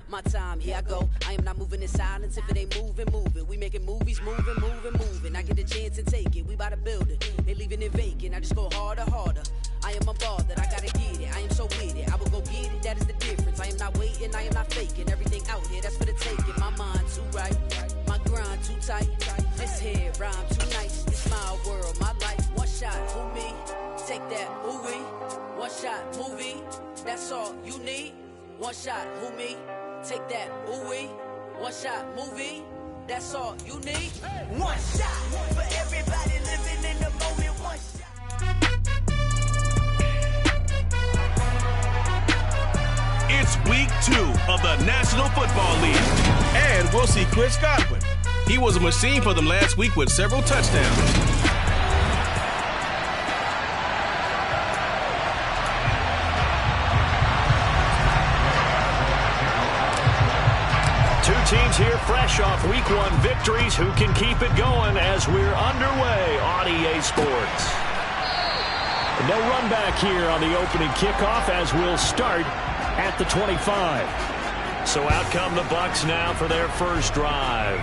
My time, here I go. I am not moving in silence. If it ain't moving, move it. We making movies, moving. I get the chance and take it. We bout to build it. They leaving it vacant. I just go harder. I am unbothered. I gotta get it. I am so with it. I will go get it. That is the difference. I am not waiting. I am not faking. Everything out here, that's for the taking. My mind too right. My grind too tight. This here rhyme too nice. It's my world, my life. One shot, who me? Take that, ooh wee. One shot, movie. That's all you need. One shot, who me? Take that, ooh wee. One shot, movie. That's all you need. One shot for everybody living in the moment. One shot. It's week 2 of the National Football League. And we'll see Chris Godwin. He was a machine for them last week with several touchdowns. Two teams here fresh off week 1 victories. Who can keep it going as we're underway on EA Sports? No run back here on the opening kickoff as we'll start at the 25. So out come the Bucs now for their first drive.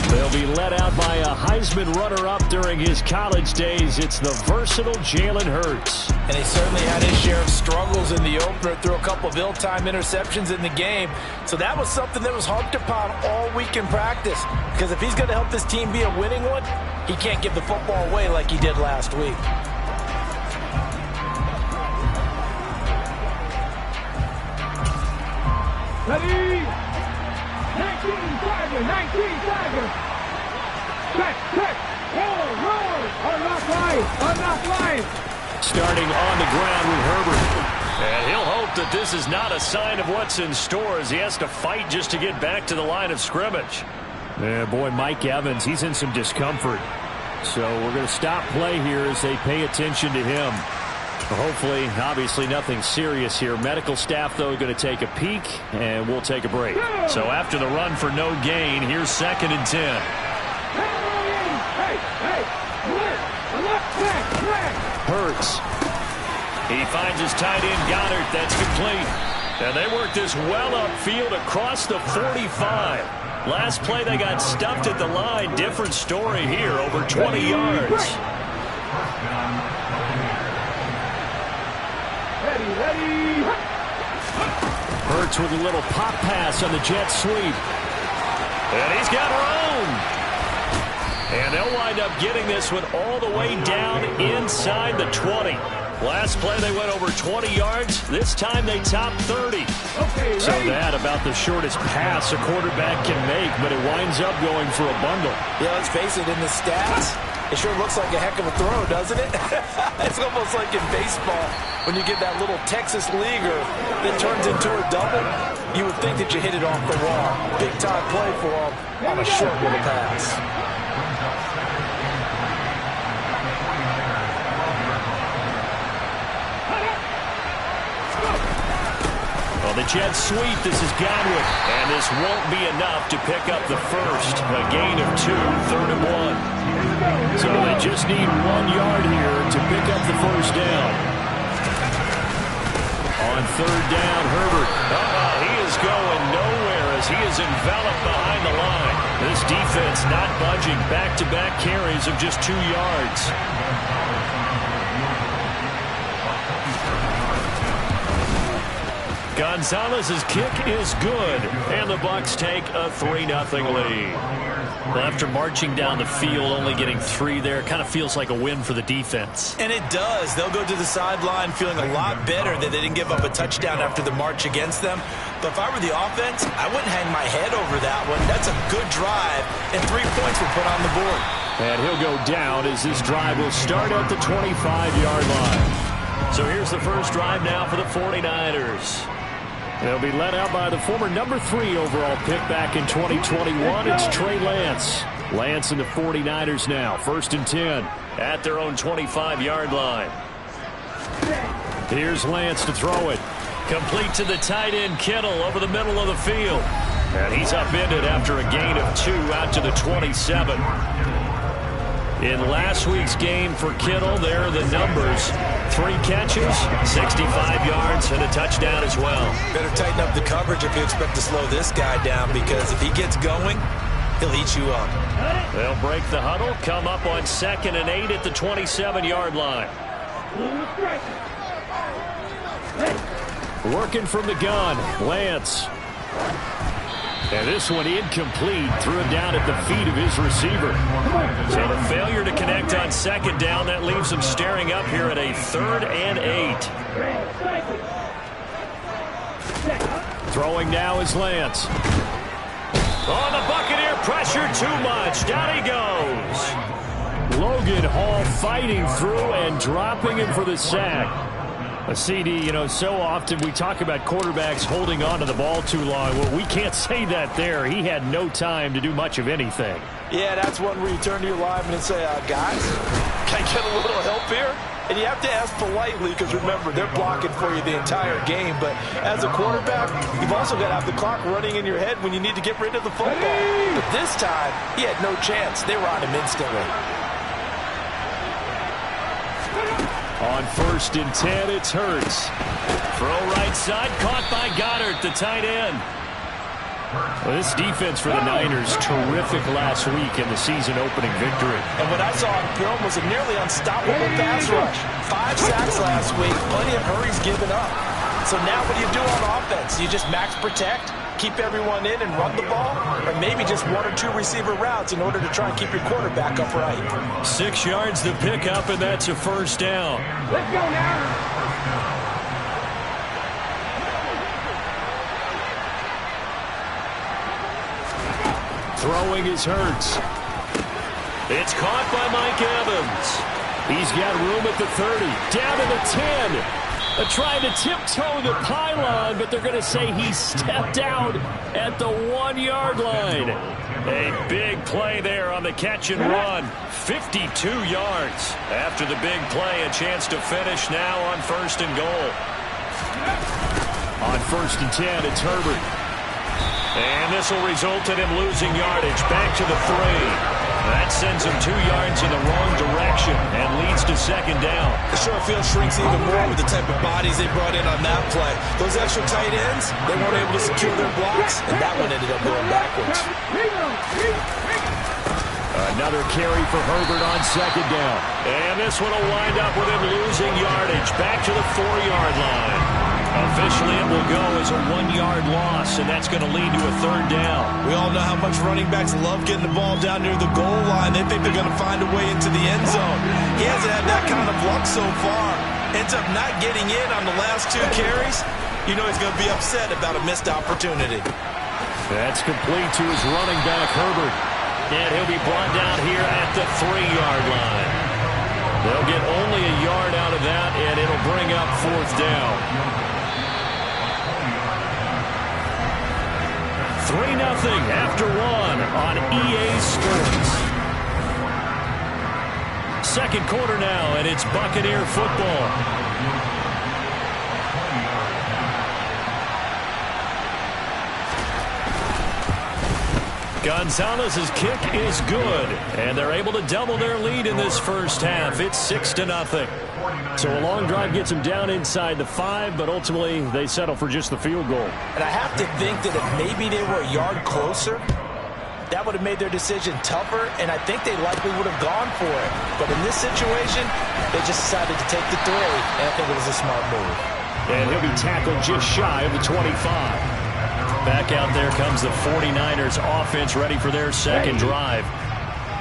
They'll be led out by a Heisman runner-up during his college days. It's the versatile Jalen Hurts. And he certainly had his share of struggles in the opener, threw a couple of ill-timed interceptions in the game. So that was something that was harped upon all week in practice. Because if he's going to help this team be a winning one, he can't give the football away like he did last week. Ready? 19 Tiger. Check. Roll. Unlock line. Starting on the ground with Herbert. And he'll hope that this is not a sign of what's in store as he has to fight just to get back to the line of scrimmage. Yeah, boy, Mike Evans, he's in some discomfort. So we're going to stop play here as they pay attention to him. Hopefully, obviously nothing serious here. Medical staff, though, going to take a peek, and we'll take a break. So after the run for no gain, here's 2nd and 10. Hurts. He finds his tight end, Goddard. That's complete. And they work this well upfield across the 45. Last play, they got stuffed at the line. Different story here, over 20 yards. Ready. Hurts with a little pop pass on the jet sweep. And he's got room. And they'll wind up getting this one all the way down inside the 20. Last play they went over 20 yards. This time they topped 30. Okay, so that about the shortest pass a quarterback can make, but it winds up going for a bundle. Yeah, let's face it, in the stats, it sure looks like a heck of a throw, doesn't it? It's almost like in baseball when you get that little Texas leaguer that turns into a double. You would think that you hit it off the wall. Big time play for him on a short little pass. On the jet sweep, this is Godwin. And this won't be enough to pick up the first. A gain of 2, 3rd and 1. So they just need 1 yard here to pick up the first down. On 3rd down, Herbert. He is going nowhere as he is enveloped behind the line. This defense not budging. Back-to-back carries of just 2 yards. Gonzalez's kick is good, and the Bucs take a 3-0 lead. Well, after marching down the field, only getting 3 there, kind of feels like a win for the defense. And it does. They'll go to the sideline feeling a lot better that they didn't give up a touchdown after the march against them. But if I were the offense, I wouldn't hang my head over that one. That's a good drive, and 3 points were put on the board. And he'll go down as this drive will start at the 25-yard line. So here's the first drive now for the 49ers. They'll be led out by the former number 3 overall pick back in 2021. It's Trey Lance. Lance and the 49ers now. 1st and 10 at their own 25-yard line. Here's Lance to throw it. Complete to the tight end, Kittle, over the middle of the field. And he's upended after a gain of 2 out to the 27. In last week's game for Kittle, there are the numbers. 3 catches, 65 yards, and a touchdown as well. Better tighten up the coverage if you expect to slow this guy down, because if he gets going, he'll eat you up. They'll break the huddle, come up on 2nd and 8 at the 27-yard line. Working from the gun, Lance. And this one incomplete, threw it down at the feet of his receiver. So the failure to connect on 2nd down, that leaves him staring up here at a 3rd and 8. Throwing now is Lance. Oh, the Buccaneer pressure too much. Down he goes. Logan Hall fighting through and dropping him for the sack. A CD, you know, so often we talk about quarterbacks holding on to the ball too long. Well, we can't say that there. He had no time to do much of anything. Yeah, that's one where you turn to your lineman and say, guys, can I get a little help here? And you have to ask politely, because remember, they're blocking for you the entire game. But as a quarterback, you've also got to have the clock running in your head when you need to get rid of the football. But this time, he had no chance. They were on him instantly. On 1st and 10, it's Hurts. Throw right side, caught by Goddard, the tight end. Well, this defense for the Niners, terrific last week in the season-opening victory. And what I saw on film was a nearly unstoppable pass rush. 5 sacks last week, plenty of hurries given up. So now what do you do on offense? You just max protect, keep everyone in and run the ball, or maybe just 1 or 2 receiver routes in order to try and keep your quarterback upright. 6 yards to pick up, and that's a 1st down. Let's go now. Throwing is Hurts. It's caught by Mike Evans. He's got room at the 30, down to the 10. Trying to tiptoe the pylon, but they're going to say he stepped out at the 1-yard line. A big play there on the catch and run. 52 yards. After the big play, a chance to finish now on 1st and goal. On 1st and 10, it's Herbert. And this will result in him losing yardage. Back to the 3. That sends him 2 yards in the wrong direction and leads to 2nd down. The short field shrinks even more with the type of bodies they brought in on that play. Those extra tight ends, they weren't able to secure their blocks, and that one ended up going backwards. Another carry for Herbert on 2nd down. And this one will wind up with him losing yardage. Back to the 4-yard line. Officially, it will go as a 1-yard loss, and that's going to lead to a 3rd down. We all know how much running backs love getting the ball down near the goal line. They think they're going to find a way into the end zone. He hasn't had that kind of luck so far. Ends up not getting in on the last 2 carries. You know he's going to be upset about a missed opportunity. That's complete to his running back, Herbert. And he'll be brought down here at the 3-yard line. They'll get only a yard out of that, and it'll bring up 4th down. 3-0 after 1 on EA Sports. 2nd quarter now, and it's Buccaneer football. Gonzalez's kick is good, and they're able to double their lead in this 1st half. It's 6-0. So a long drive gets them down inside the 5, but ultimately they settle for just the field goal. And I have to think that if maybe they were a yard closer, that would have made their decision tougher, and I think they likely would have gone for it. But in this situation, they just decided to take the 3, and I think it was a smart move. And he'll be tackled just shy of the 25. Back out there comes the 49ers offense, ready for their 2nd drive.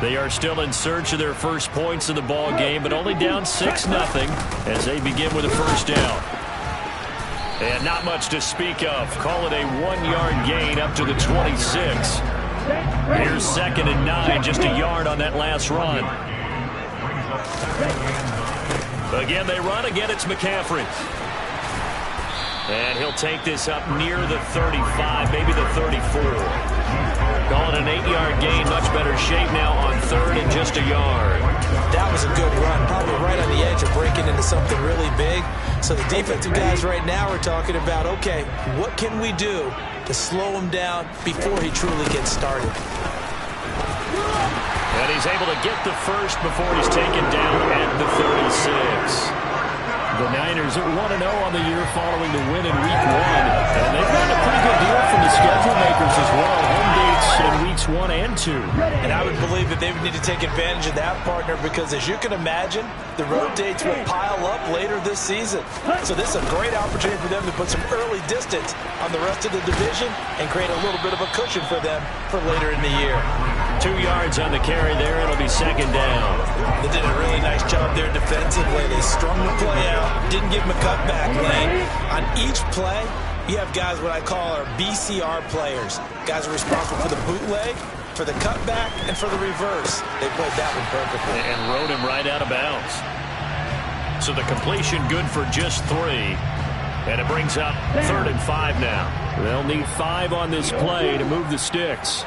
They are still in search of their first points in the ball game, but only down 6-0 as they begin with a 1st down. And not much to speak of. Call it a 1-yard gain up to the 26. Here's 2nd and 9, just a yard on that last run. Again, they run. Again, it's McCaffrey. And he'll take this up near the 35, maybe the 34. Call it an 8-yard gain, much better shape now on 3rd and just a yard. That was a good run, probably right on the edge of breaking into something really big. So the defensive guys right now are talking about, okay, what can we do to slow him down before he truly gets started? And he's able to get the 1st before he's taken down at the 36. The Niners are 1-0 on the year following the win in Week 1. And they've gotten a pretty good deal from the schedule makers as well. Home dates in Weeks 1 and 2. And I would believe that they would need to take advantage of that, partner, because as you can imagine, the road dates will pile up later this season. So this is a great opportunity for them to put some early distance on the rest of the division and create a little bit of a cushion for them for later in the year. 2 yards on the carry there. It'll be second down. They did a really nice job there defensively. They strung the play out, didn't give them a cutback lane. On each play, you have guys what I call our BCR players. Guys are responsible for the bootleg, for the cutback, and for the reverse. They played that one perfectly. And rode him right out of bounds. So the completion good for just 3. And it brings up 3rd and 5 now. They'll need 5 on this play to move the sticks.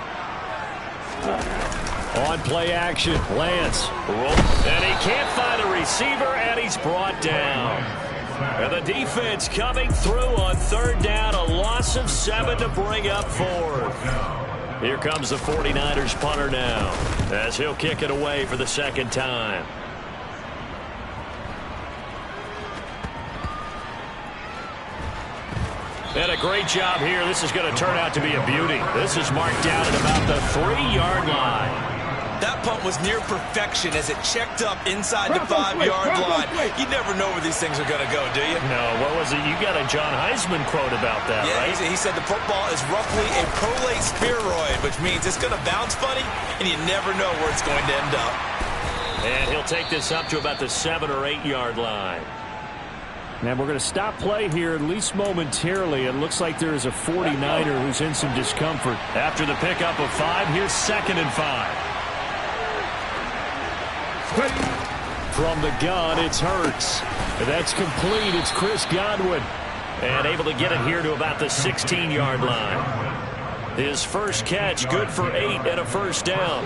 On play action, Lance. And he can't find a receiver, and he's brought down. And the defense coming through on 3rd down. A loss of 7 to bring up 4th. Here comes the 49ers punter now, as he'll kick it away for the 2nd time. And a great job here. This is going to turn out to be a beauty. This is marked down at about the 3-yard line. That punt was near perfection as it checked up inside the 5-yard line. You never know where these things are going to go, do you? No, what was it? You got a John Heisman quote about that, right? Yeah, he said the football is roughly a prolate spheroid, which means it's going to bounce funny, and you never know where it's going to end up. And he'll take this up to about the 7- or 8-yard line. And we're going to stop play here, at least momentarily. It looks like there is a 49er who's in some discomfort. After the pickup of 5, here's 2nd and 5. From the gun, it's Hurts. That's complete. It's Chris Godwin. And able to get it here to about the 16-yard line. His first catch, good for 8 and a first down.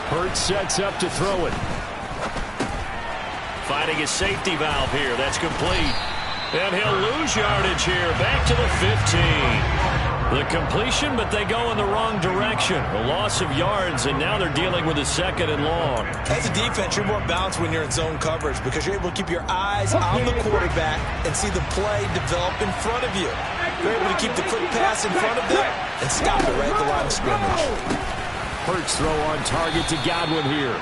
Hurts sets up to throw it. Finding his safety valve here. That's complete. And he'll lose yardage here. Back to the 15. The completion, but they go in the wrong direction. A loss of yards, and now they're dealing with a 2nd and long. As a defense, you're more balanced when you're in zone coverage because you're able to keep your eyes on the quarterback and see the play develop in front of you. You're able to keep the quick pass in front of them and stop it right at the line of scrimmage. Hurts throw on target to Godwin here.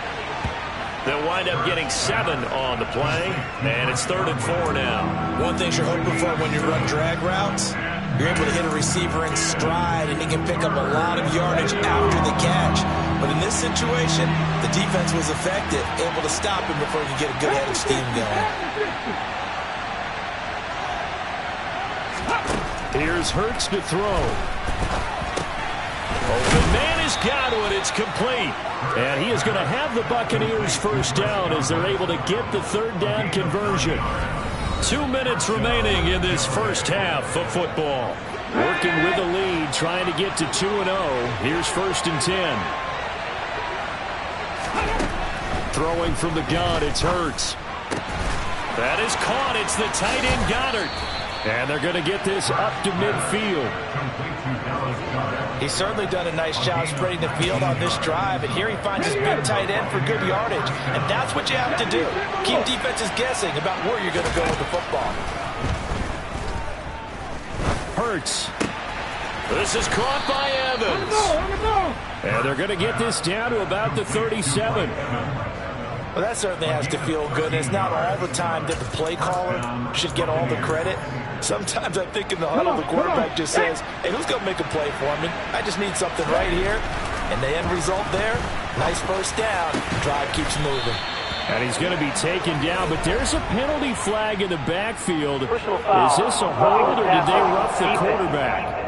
They'll wind up getting 7 on the play, and it's 3rd and 4 now. One thing you're hoping for when you run drag routes, you're able to hit a receiver in stride, and he can pick up a lot of yardage after the catch. But in this situation, the defense was effective, able to stop him before he could get a good head of steam going. Here's Hurts to throw. Open man is Godwin. It's complete. And he is going to have the Buccaneers first down as they're able to get the 3rd down conversion. 2 minutes remaining in this first half of football. Working with the lead, trying to get to 2-0. Here's 1st and 10. Throwing from the gun, it's Hurts. That is caught. It's the tight end Goddard. And they're going to get this up to midfield. He's certainly done a nice job spreading the field on this drive, and here he finds his big tight end for good yardage. And that's what you have to do. Keep defenses guessing about where you're going to go with the football. Hurts. This is caught by Evans. And they're going to get this down to about the 37. Well, that certainly has to feel good. And it's not all the time that the play caller should get all the credit. Sometimes I think in the huddle, the quarterback just says, hey, who's going to make a play for me? I just need something right here. And the end result there, nice first down. Drive keeps moving. And he's going to be taken down, but there's a penalty flag in the backfield. Is this a hold, or did they rough the quarterback?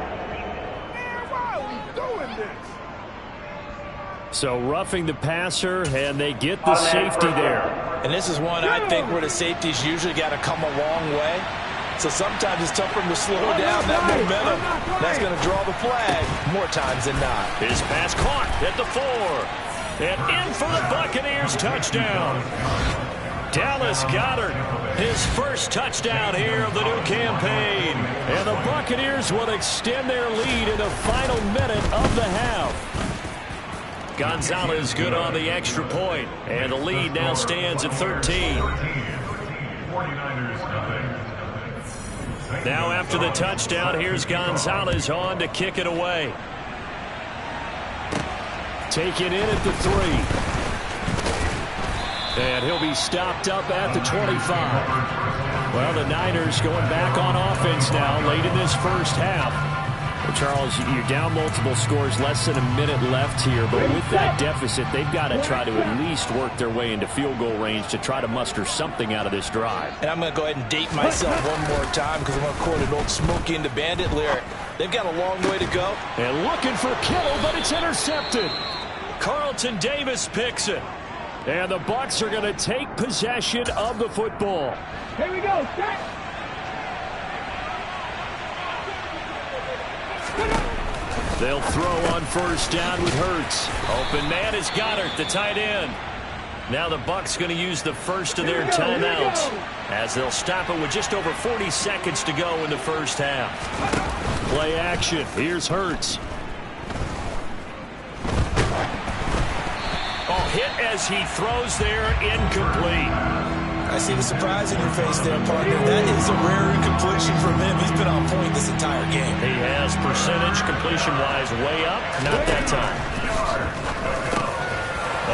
So roughing the passer, and they get the safety there. And this is one, I think, where the safety's usually got to come a long way. So sometimes it's tough for him to slow down that momentum. That's going to draw the flag more times than not. His pass caught at the 4. And in for the Buccaneers touchdown. Dallas Goedert, his first touchdown here of the new campaign. And the Buccaneers will extend their lead in the final minute of the half. Gonzalez good on the extra point, and the lead now stands at 13. Now after the touchdown, here's Gonzalez on to kick it away. Take it in at the 3. And he'll be stopped up at the 25. Well, the Niners going back on offense now late in this first half. Well, Charles, you're down multiple scores, less than a minute left here. But with that deficit, they've got to try to at least work their way into field goal range to try to muster something out of this drive. And I'm going to go ahead and date myself one more time because I'm going to quote an old Smokey and the Bandit lyric. They've got a long way to go. And looking for Kittle, but it's intercepted. Carlton Davis picks it. And the Bucs are going to take possession of the football. Here we go, set. They'll throw on first down with Hurts. Open man is Goddard, the tight end. Now the Bucs going to use the first of their timeouts as they'll stop it with just over 40 seconds to go in the first half. Play action. Here's Hurts. Oh, hit as he throws there, incomplete. I see the surprise in your face there, partner. That is a rare incompletion from him. He's been on point this entire game. He has percentage completion-wise way up. Not that time.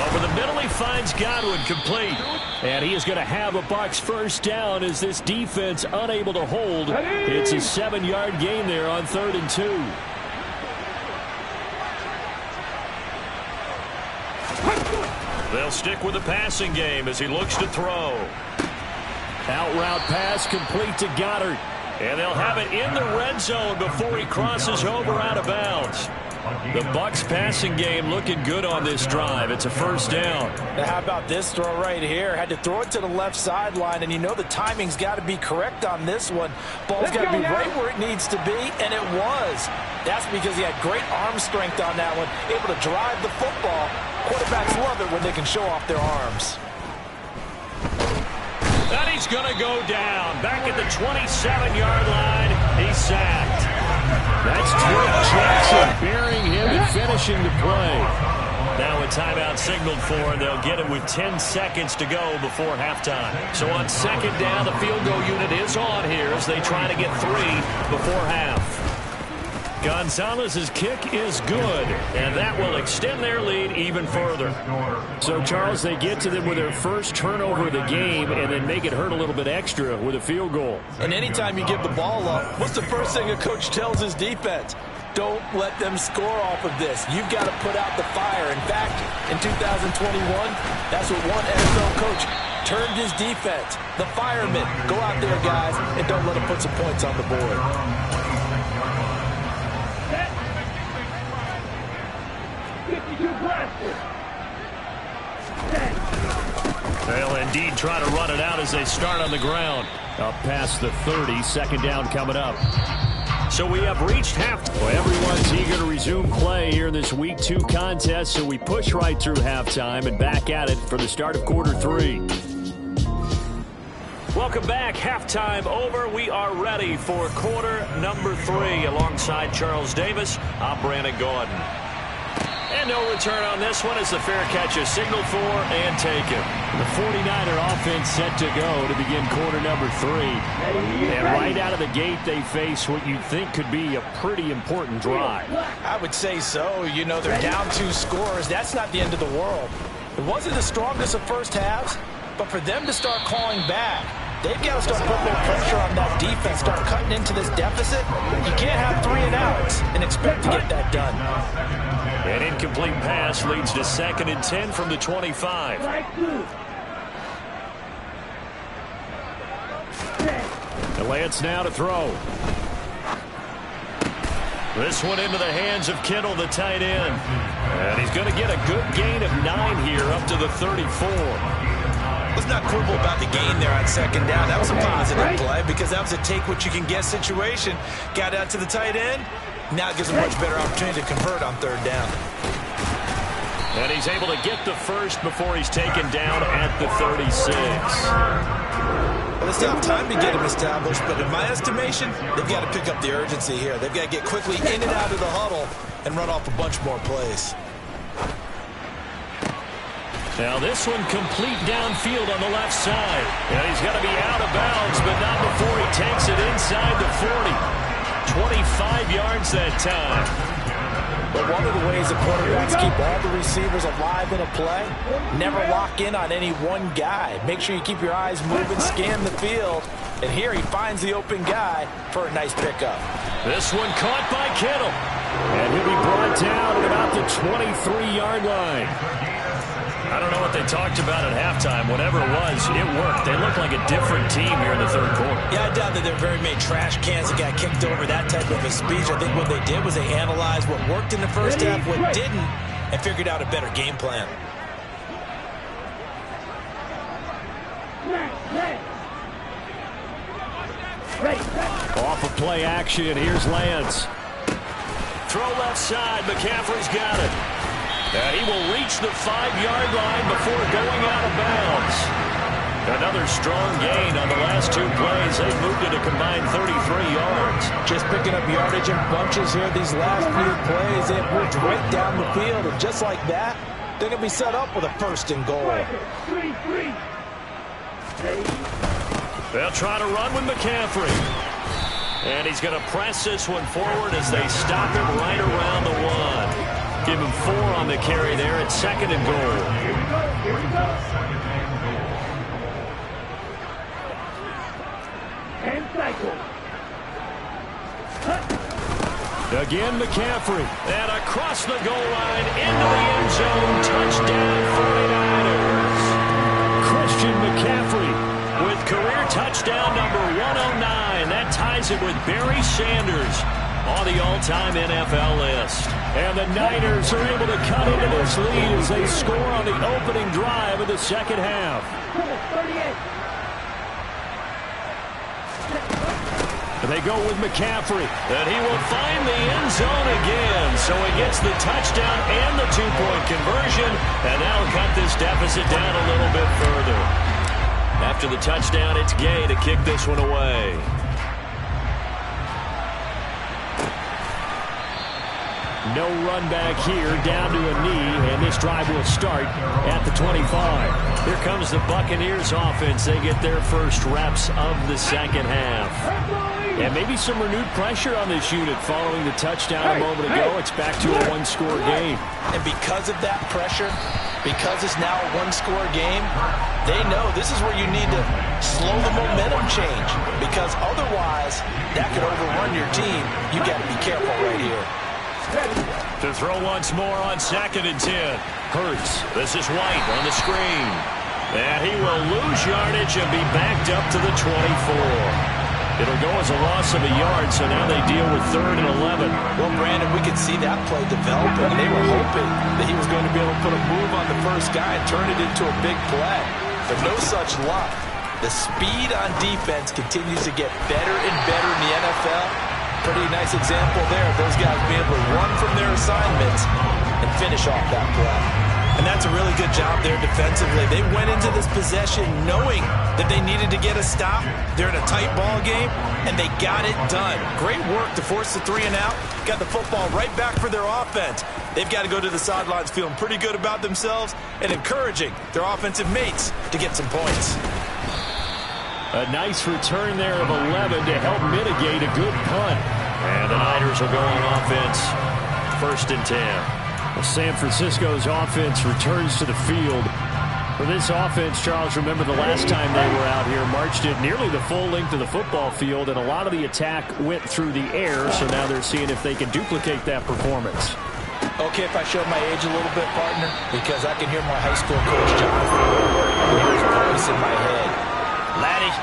Over the middle, he finds Godwin complete. And he is going to have a Bucs first down as this defense unable to hold. It's a 7-yard gain there on 3rd and 2. They'll stick with the passing game as he looks to throw. Out route pass complete to Goddard. And they'll have it in the red zone before he crosses over out of bounds. The Bucs passing game looking good on this drive. It's a first down. Now how about this throw right here? Had to throw it to the left sideline, and you know the timing's got to be correct on this one. Ball's got to be right where it needs to be, and it was. That's because he had great arm strength on that one, able to drive the football. Quarterbacks love it when they can show off their arms. And he's going to go down. Back at the 27-yard line, he's sacked. That's Trent Jackson burying him and finishing the play. Now a timeout signaled for, and they'll get it with 10 seconds to go before halftime. So on second down, the field goal unit is on here as they try to get 3 before half. Gonzalez's kick is good, and that will extend their lead even further. So, Charles, they get to them with their first turnover of the game and then make it hurt a little bit extra with a field goal. And anytime you give the ball up, what's the first thing a coach tells his defense? Don't let them score off of this. You've got to put out the fire. In fact, in 2021, that's what one NFL coach termed his defense. The firemen. Go out there, guys, and don't let them put some points on the board. They'll indeed try to run it out as they start on the ground. Up past the 30, second down coming up. So we have reached halftime. Well, everyone's eager to resume play here in this Week 2 contest, so we push right through halftime and back at it for the start of quarter 3. Welcome back. Halftime over. We are ready for quarter number 3 alongside Charles Davis. I'm Brandon Gordon. And no return on this one as the fair catch is signaled for and taken. The 49er offense set to go to begin quarter number 3. And right out of the gate, they face what you think could be a pretty important drive. I would say so. You know, they're down 2 scores. That's not the end of the world. It wasn't the strongest of first halves, but for them to start clawing back, they've got to start putting more pressure on that defense, start cutting into this deficit. You can't have 3 and outs and expect to get that done. An incomplete pass leads to 2nd and 10 from the 25. The Lance now to throw. This one into the hands of Kittle, the tight end. And he's going to get a good gain of 9 here up to the 34. Let's not quibble about the gain there on second down. That was a positive play because that was a take-what-you-can-get situation. Got out to the tight end. Now it gives a much better opportunity to convert on 3rd down. And he's able to get the first before he's taken down at the 36. Well, they still have time to get him established, but in my estimation, they've got to pick up the urgency here. They've got to get quickly in and out of the huddle and run off a bunch more plays. Now this one complete downfield on the left side. And he's got to be out of bounds, but not before he takes it inside the 40. 25 yards that time. But one of the ways that quarterbacks keep all the receivers alive in a play, never lock in on any one guy. Make sure you keep your eyes moving, scan the field. And here he finds the open guy for a nice pickup. This one caught by Kittle. And he'll be brought down at about the 23-yard line. I don't know what they talked about at halftime. Whatever it was, it worked. They look like a different team here in the third quarter. Yeah, I doubt that there were very many trash cans that got kicked over, that type of a speech. I think what they did was they analyzed what worked in the first half, what didn't, and figured out a better game plan. Off of play action, here's Lance. Throw left side, McCaffrey's got it. He will reach the 5-yard line before going out of bounds. Another strong gain on the last two plays. They've moved it a combined 33 yards. Just picking up yardage in bunches here these last few plays. They've moved right down the field, and just like that, they're going to be set up with a 1st and goal. They'll try to run with McCaffrey. And he's going to press this one forward as they stop him right around the 1. Give him 4 on the carry there at 2nd and goal. Again, McCaffrey. And across the goal line into the end zone. Touchdown 49ers. Christian McCaffrey with career touchdown number 109. That ties it with Barry Sanders on the all-time NFL list. And the Niners are able to cut into this lead as they score on the opening drive of the second half. They go with McCaffrey, and he will find the end zone again. So he gets the touchdown and the 2-point conversion, and that'll cut this deficit down a little bit further. After the touchdown, it's Gay to kick this one away. No run back here, down to a knee, and this drive will start at the 25. Here comes the Buccaneers offense. They get their first reps of the second half. And maybe some renewed pressure on this unit following the touchdown a moment ago. It's back to a 1-score game. And because of that pressure, because it's now a 1-score game, they know this is where you need to slow the momentum change. Because otherwise, that could overrun your team. You got to be careful right here. To throw once more on 2nd and 10. Hurts. This is White on the screen. And he will lose yardage and be backed up to the 24. It'll go as a loss of a yard, so now they deal with 3rd and 11. Well, Brandon, we could see that play developing. They were hoping that he was going to be able to put a move on the first guy and turn it into a big play. But no such luck. The speed on defense continues to get better and better in the NFL. Pretty nice example there of those guys being able to run from their assignments and finish off that play. And that's a really good job there defensively. They went into this possession knowing that they needed to get a stop. They're in a tight ball game, and they got it done. Great work to force the 3 and out. Got the football right back for their offense. They've got to go to the sidelines feeling pretty good about themselves and encouraging their offensive mates to get some points. A nice return there of 11 to help mitigate a good punt. And the Niners will go on offense. 1st and 10. Well, San Francisco's offense returns to the field. For this offense, Charles, remember the last time they were out here, marched it nearly the full length of the football field, and a lot of the attack went through the air, so now they're seeing if they can duplicate that performance. Okay, if I show my age a little bit, partner, because I can hear my high school coach, Jonathan, hear his voice in my head. Laddie,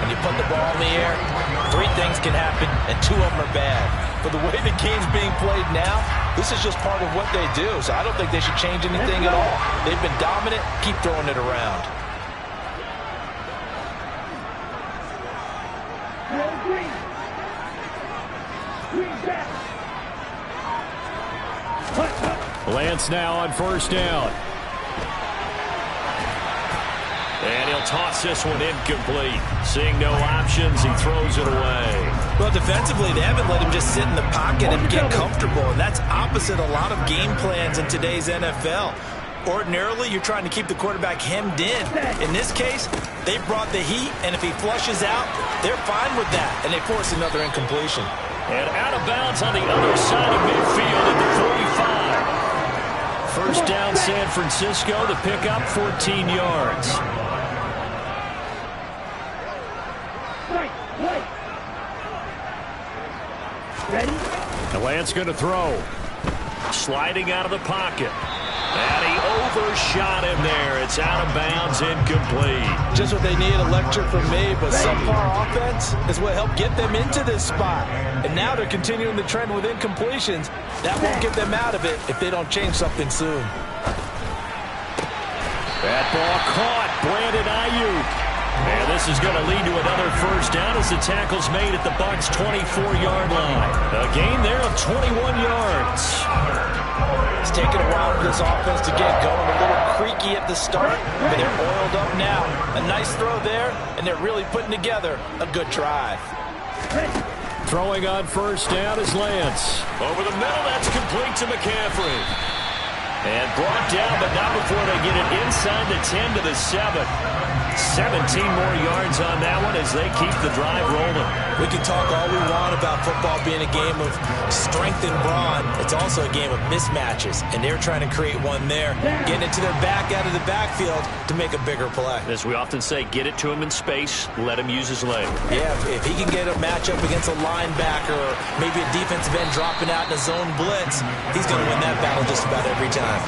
when you put the ball in the air, 3 things can happen, and 2 of them are bad. For the way the game's being played now, this is just part of what they do, so I don't think they should change anything at all. They've been dominant. Keep throwing it around. Lance now on 1st down. And he'll toss this one incomplete. Seeing no options, he throws it away. Well, defensively, they haven't let him just sit in the pocket and get comfortable, and that's opposite a lot of game plans in today's NFL. Ordinarily, you're trying to keep the quarterback hemmed in. In this case, they brought the heat, and if he flushes out, they're fine with that, and they force another incompletion. And out of bounds on the other side of midfield at the 45. First down, San Francisco. The pickup, 14 yards. Ready? The Lance going to throw. Sliding out of the pocket. And he overshot him there. It's out of bounds, incomplete. Just what they need, a lecture from me, but subpar offense is what helped get them into this spot. And now they're continuing the trend with incompletions. That won't get them out of it if they don't change something soon. That ball caught. Brandon Ayuk. And this is going to lead to another first down as the tackle's made at the Bucs' 24-yard line. A gain there of 21 yards. It's taken a while for this offense to get going. A little creaky at the start, but they're oiled up now. A nice throw there, and they're really putting together a good drive. Throwing on first down is Lance. Over the middle, that's complete to McCaffrey. And brought down, but not before they get it inside the 10 to the 7. 17 more yards on that one as they keep the drive rolling. We can talk all we want about football being a game of strength and brawn. It's also a game of mismatches, and they're trying to create one there, getting it to their back out of the backfield to make a bigger play. As we often say, get it to him in space, let him use his leg. Yeah, if he can get a matchup against a linebacker or maybe a defensive end dropping out in a zone blitz, he's going to win that battle just about every time.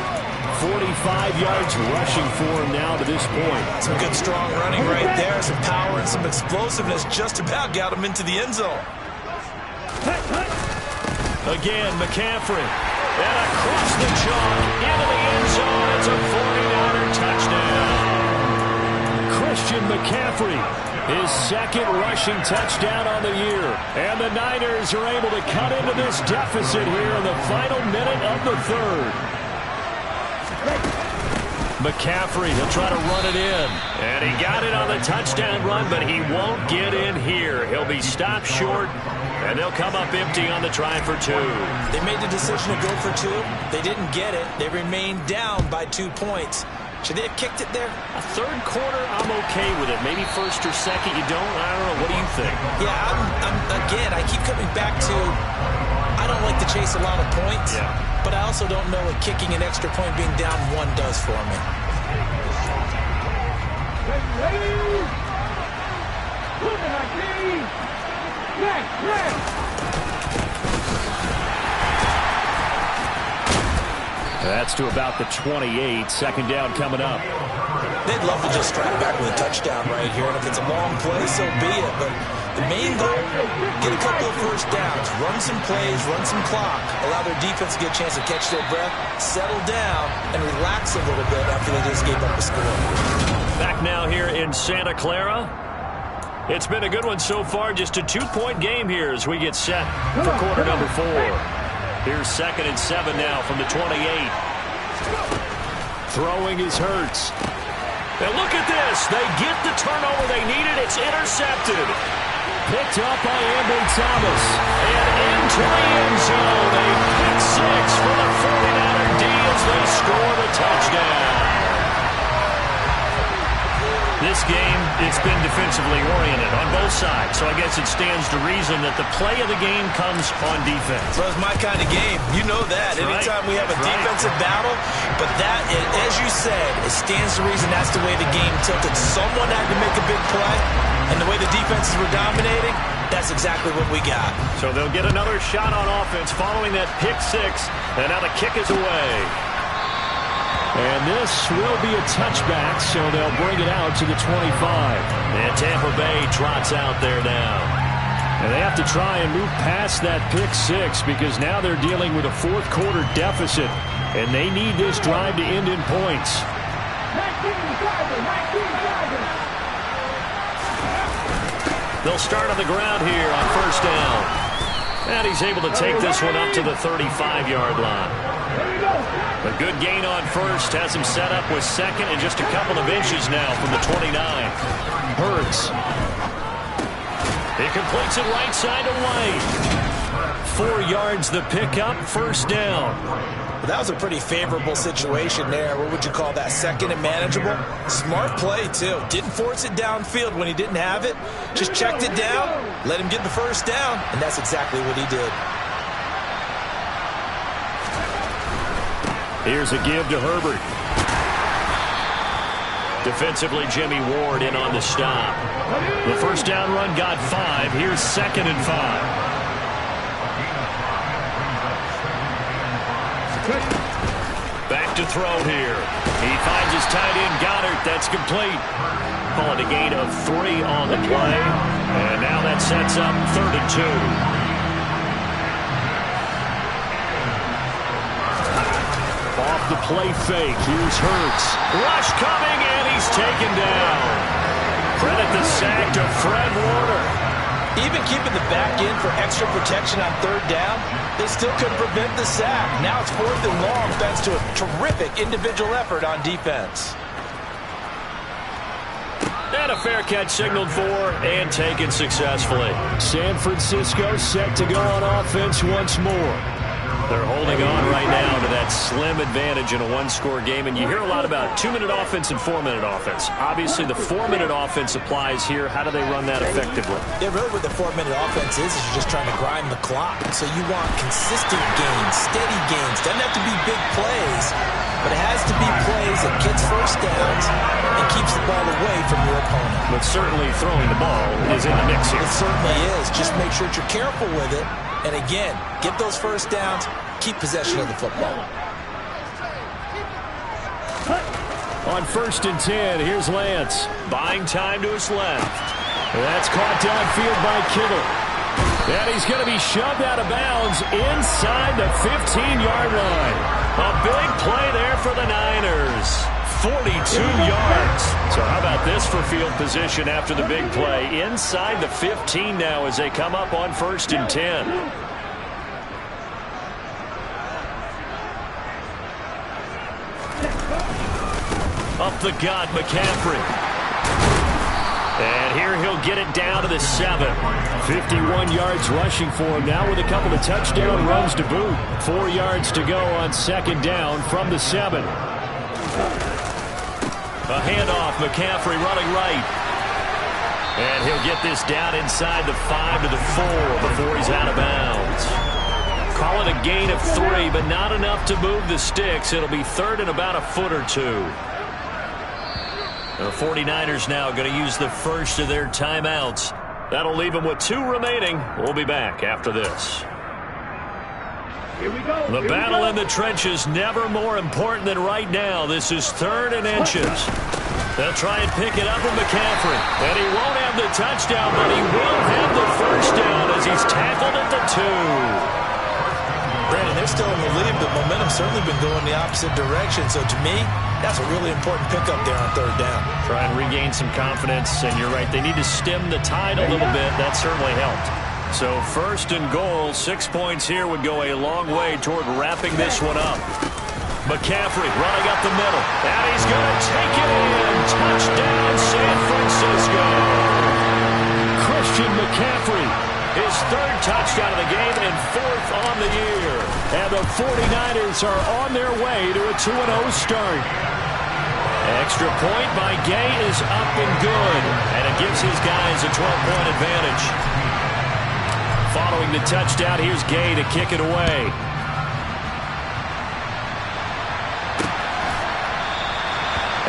45 yards rushing for him now to this point. Some good strong running right there. Some power and some explosiveness just about got him into the end zone. Again, McCaffrey. And across the chalk into the end zone. It's a 49er touchdown. Christian McCaffrey, his second rushing touchdown on the year. And the Niners are able to cut into this deficit here in the final minute of the third. McCaffrey, he'll try to run it in. And he got it on the touchdown run, but he won't get in here. He'll be stopped short, and they'll come up empty on the try for 2. They made the decision to go for 2. They didn't get it. They remained down by 2 points. Should they have kicked it there? A third quarter, I'm okay with it. Maybe first or second, you don't? I don't know. What do you think? Yeah, again, I keep coming back to I don't like to chase a lot of points. Yeah. But I also don't know what kicking an extra point being down 1 does for me. That's to about the 28. Second down coming up. They'd love to just strike back with a touchdown right here. And if it's a long play, so be it. But the main goal, get a couple of first downs, run some plays, run some clock, allow their defense to get a chance to catch their breath, settle down, and relax a little bit after they just gave up a score. Back now here in Santa Clara. It's been a good one so far. Just a 2-point game here as we get set for quarter number 4. Here's 2nd and 7 now from the 28. Throwing is Hurts. And look at this. They get the turnover they needed. It's intercepted. Picked up by Ambry Thomas. And into the end zone. A pick 6 for the 49er D as they score the touchdown. This game, it's been defensively oriented on both sides, so I guess it stands to reason that the play of the game comes on defense. Well, it's my kind of game. You know that. Anytime we have a defensive battle, but that, as you said, it stands to reason that's the way the game tilted. Someone had to make a big play, and the way the defenses were dominating, that's exactly what we got. So they'll get another shot on offense following that pick 6, and now the kick is away. And this will be a touchback, so they'll bring it out to the 25. And Tampa Bay trots out there now. And they have to try and move past that pick 6 because now they're dealing with a fourth quarter deficit, and they need this drive to end in points. They'll start on the ground here on first down. And he's able to take this one up to the 35-yard line. A good gain on first has him set up with 2nd and just a couple of inches now from the 29. Hurts. He completes it right side to White. 4 yards the pickup, first down. Well, that was a pretty favorable situation there. What would you call that? Second and manageable? Smart play, too. Didn't force it downfield when he didn't have it. Just checked it down, let him get the first down, and that's exactly what he did. Here's a give to Herbert. Defensively, Jimmy Ward in on the stop. The first down run got 5. Here's 2nd and 5. Back to throw here. He finds his tight end, Goddard. That's complete. Call it a gain of 3 on the play. And now that sets up 3rd and 2. Off the play fake. Here's Hurts. Rush coming, and he's taken down. Credit the sack to Fred Warner. Even keeping the back in for extra protection on 3rd down, they still couldn't prevent the sack. Now it's 4th and long thanks to a terrific individual effort on defense. And a fair catch signaled for and taken successfully. San Francisco set to go on offense once more. They're holding on right now to that slim advantage in a one-score game, and you hear a lot about 2-minute offense and 4-minute offense. Obviously, the 4-minute offense applies here. How do they run that effectively? Yeah, really what the 4-minute offense is you're just trying to grind the clock. So you want consistent gains, steady gains. Doesn't have to be big plays, but it has to be plays that gets first downs and keeps the ball away from your opponent. But certainly throwing the ball is in the mix here. It certainly is. Just make sure that you're careful with it. And again, get those first downs, keep possession of the football. On 1st and 10, here's Lance. Buying time to his left. That's caught downfield by Kittle. And he's going to be shoved out of bounds inside the 15-yard line. A big play there for the Niners. 42 yards. So how about this for field position after the big play? Inside the 15 now as they come up on 1st and 10. Up the gut, McCaffrey. And here he'll get it down to the 7. 51 yards rushing for him now with a couple of touchdown runs to boot. 4 yards to go on 2nd down from the 7. A handoff, McCaffrey running right. And he'll get this down inside the 5 to the 4 before he's out of bounds. Call it a gain of 3, but not enough to move the sticks. It'll be 3rd and about a foot or 2. The 49ers now going to use the first of their timeouts. That'll leave them with 2 remaining. We'll be back after this. The battle in the trenches never more important than right now. This is 3rd and inches. They'll try and pick it up with McCaffrey. And he won't have the touchdown, but he will have the first down as he's tackled at the 2. Brandon, they're still in the lead, but momentum's certainly been going the opposite direction. So to me, that's a really important pickup there on 3rd down. Try and regain some confidence, and you're right. They need to stem the tide a little bit. That certainly helped. So 1st and goal, 6 points here would go a long way toward wrapping this one up. McCaffrey running up the middle. And he's going to take it in. Touchdown, San Francisco. Christian McCaffrey, his 3rd touchdown of the game and 4th on the year. And the 49ers are on their way to a 2-0 start. Extra point by Gay is up and good. And it gives his guys a 12-point advantage. Following the touchdown, here's Gay to kick it away.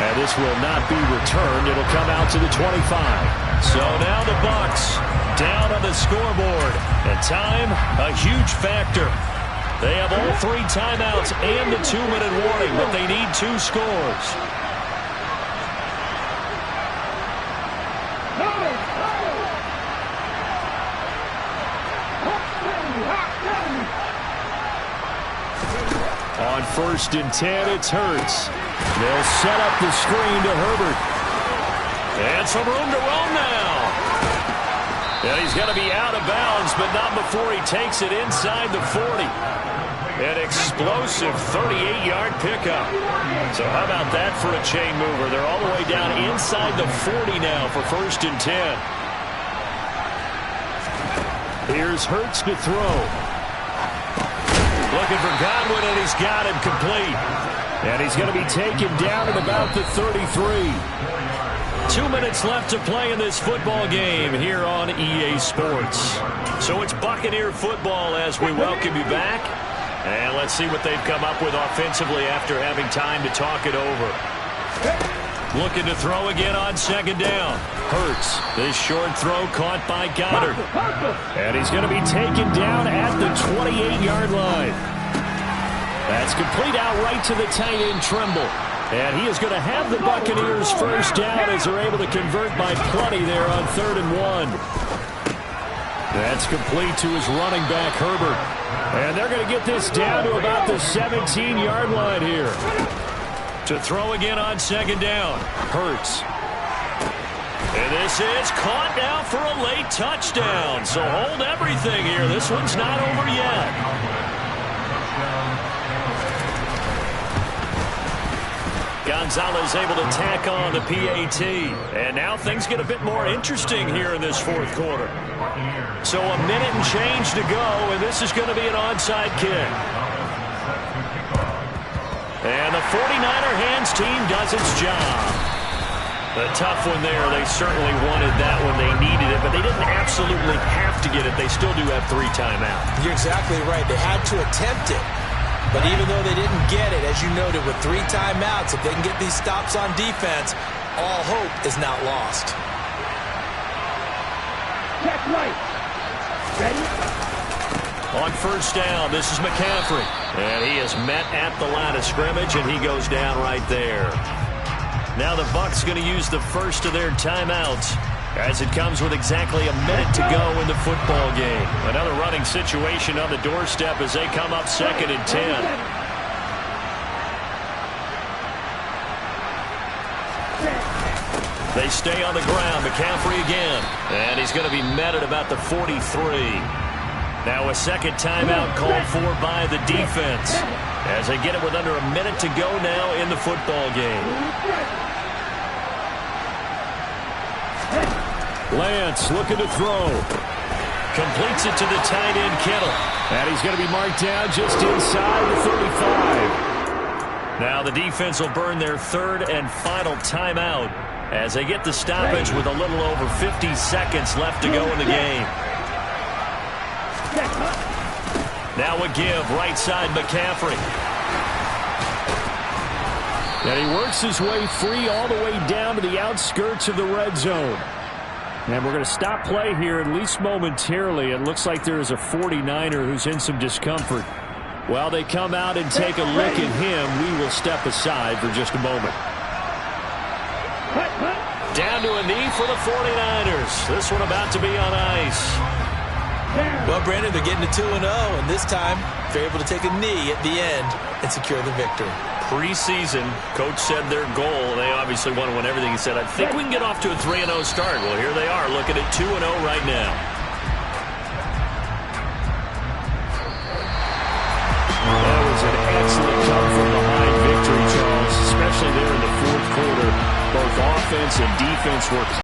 And this will not be returned. It'll come out to the 25. So now the Bucs down on the scoreboard. And time, a huge factor. They have all 3 timeouts and the 2-minute warning, but they need 2 scores. On 1st and 10, it's Hurts. They'll set up the screen to Herbert. And some room to roam now. And he's going to be out of bounds, but not before he takes it inside the 40. An explosive 38-yard pickup. So how about that for a chain mover? They're all the way down inside the 40 now for 1st and 10. Here's Hurts to throw. Looking for Godwin, and he's got him complete. And he's going to be taken down at about the 33. 2 minutes left to play in this football game here on EA Sports. So it's Buccaneer football as we welcome you back. And let's see what they've come up with offensively after having time to talk it over. Looking to throw again on second down. Hurts. This short throw caught by Goddard. And he's going to be taken down at the 28-yard line. That's complete out right to the tight end, Trimble. And he is going to have the Buccaneers first down as they're able to convert by plenty there on 3rd and 1. That's complete to his running back, Herbert. And they're going to get this down to about the 17-yard line here. To throw again on second down. Hurts. And this is caught now for a late touchdown. So hold everything here. This one's not over yet. Gonzalez able to tack on the PAT. And now things get a bit more interesting here in this fourth quarter. So a minute and change to go, and this is going to be an onside kick. And the 49er hands team does its job. A tough one there. They certainly wanted that when they needed it, but they didn't absolutely have to get it. They still do have 3 timeouts. You're exactly right. They had to attempt it. But even though they didn't get it, as you noted, with 3 timeouts, if they can get these stops on defense, all hope is not lost. Check right. Ready? On first down, this is McCaffrey. And he is met at the line of scrimmage, and he goes down right there. Now the Bucs going to use the first of their timeouts as it comes with exactly a minute to go in the football game. Another running situation on the doorstep as they come up 2nd and 10. They stay on the ground. McCaffrey again. And he's going to be met at about the 43. Now a second timeout called for by the defense as they get it with under a minute to go now in the football game. Lance looking to throw. Completes it to the tight end, Kittle. And he's going to be marked down just inside the 35. Now the defense will burn their 3rd and final timeout as they get the stoppage with a little over 50 seconds left to go in the game. Now a give, right side McCaffrey. And he works his way free all the way down to the outskirts of the red zone. And we're going to stop play here, at least momentarily. It looks like there is a 49er who's in some discomfort. While they come out and take a look at him, we will step aside for just a moment. Down to a knee for the 49ers. This one about to be on ice. Well, Brandon, they're getting to 2-0, and this time they're able to take a knee at the end and secure the victory. Preseason, coach said their goal, they obviously want to win everything. He said, I think we can get off to a 3-0 start. Well, here they are looking at 2-0 right now. That was an excellent come-from-behind victory, Charles, especially there in the fourth quarter. Both offense and defense worked